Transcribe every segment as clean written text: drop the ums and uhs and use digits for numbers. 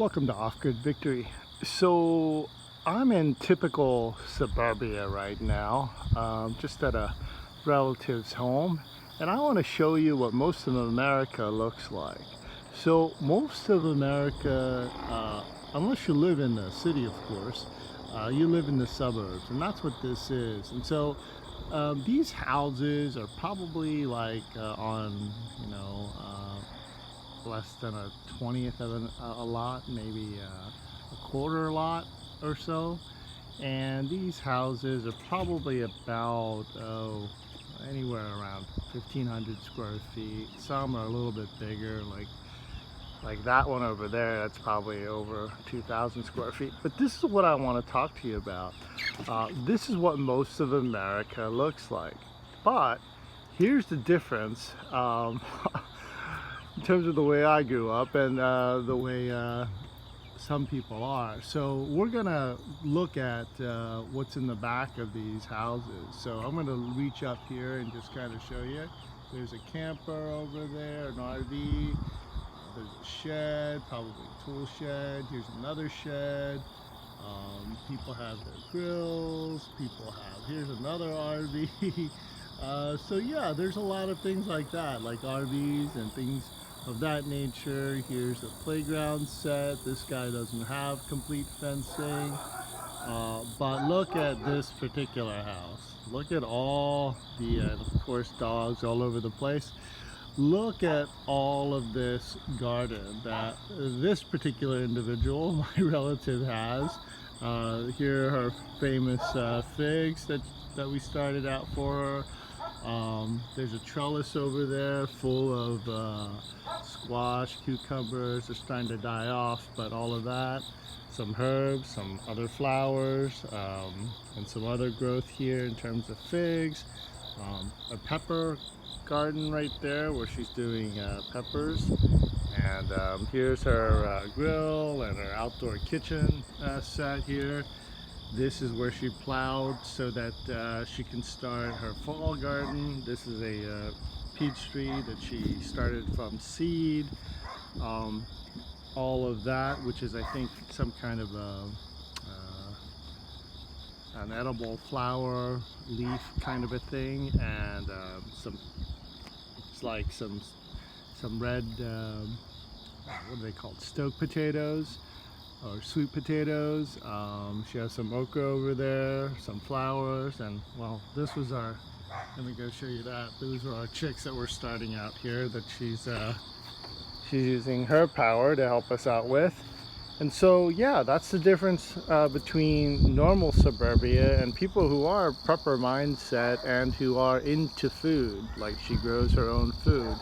Welcome to Off-Grid Victory. So I'm in typical suburbia right now, just at a relative's home, and I want to show you what most of America looks like. So most of America, unless you live in the city, of course, you live in the suburbs, and that's what this is. And so these houses are probably like on, less than a 20th of a lot, maybe a quarter lot or so. And these houses are probably about anywhere around 1,500 square feet. Some are a little bit bigger, like that one over there. That's probably over 2,000 square feet. But this is what I want to talk to you about. This is what most of America looks like. But here's the difference. In terms of the way I grew up and the way some people are. So we're gonna look at what's in the back of these houses. So I'm gonna reach up here and just kind of show you. There's a camper over there, an RV, there's a shed, probably a tool shed. Here's another shed. People have their grills, here's another RV. So yeah, there's a lot of things like that, like RVs and things of that nature. Here's a playground set. This guy doesn't have complete fencing, but look at this particular house. Look at all the, of course, dogs all over the place. Look at all of this garden that this particular individual, my relative, has. Here are her famous figs that we started out for her. There's a trellis over there full of squash, cucumbers. They're starting to die off, but all of that. Some herbs, some other flowers, and some other growth here in terms of figs. A pepper garden right there where she's doing peppers. And here's her grill and her outdoor kitchen set here. This is where she plowed so that she can start her fall garden. This is a peach tree that she started from seed. All of that, which is I think some kind of an edible flower leaf kind of a thing, and it's like some red, what are they called, stoked potatoes or sweet potatoes. She has some okra over there, some flowers, and well, this was our, let me go show you that. Those are our chicks that we're starting out here that she's using her power to help us out with. And so yeah, that's the difference between normal suburbia and people who are prepper mindset and who are into food. Like she grows her own food.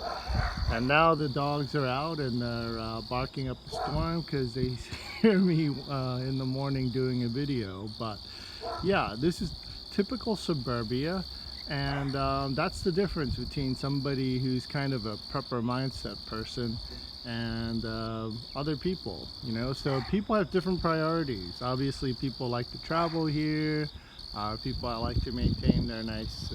And now the dogs are out and they're barking up a storm because they hear me in the morning doing a video. But yeah, this is typical suburbia, and that's the difference between somebody who's kind of a prepper mindset person and other people, so people have different priorities. Obviously people like to travel here, people like to maintain their nice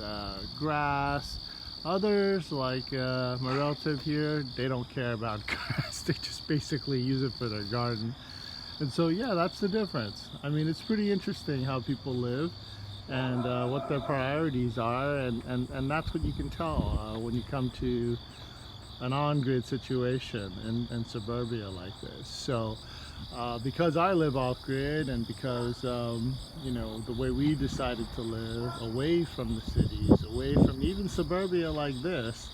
grass. Others, like my relative here, they don't care about grass. They just basically use it for their garden. And so yeah, that's the difference. I mean, it's pretty interesting how people live and what their priorities are, and that's what you can tell when you come to an on-grid situation in suburbia like this. So because I live off-grid, and because the way we decided to live away from the cities, away from even suburbia like this,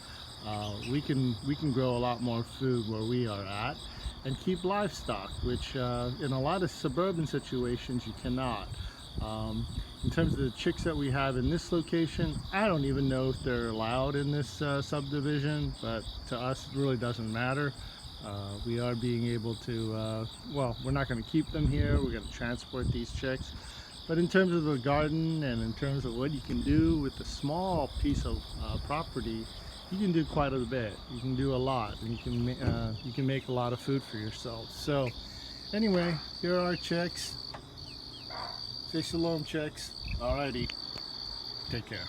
we can grow a lot more food where we are at and keep livestock, which in a lot of suburban situations you cannot. In terms of the chicks that we have in this location, I don't even know if they're allowed in this subdivision, but to us it really doesn't matter. We are being able to, well, we're not going to keep them here, we're going to transport these chicks. But in terms of the garden and in terms of what you can do with a small piece of property, you can do quite a bit. You can do a lot, and you can make a lot of food for yourself. So anyway, here are our chicks. Say shalom, chicks. Alrighty. Take care.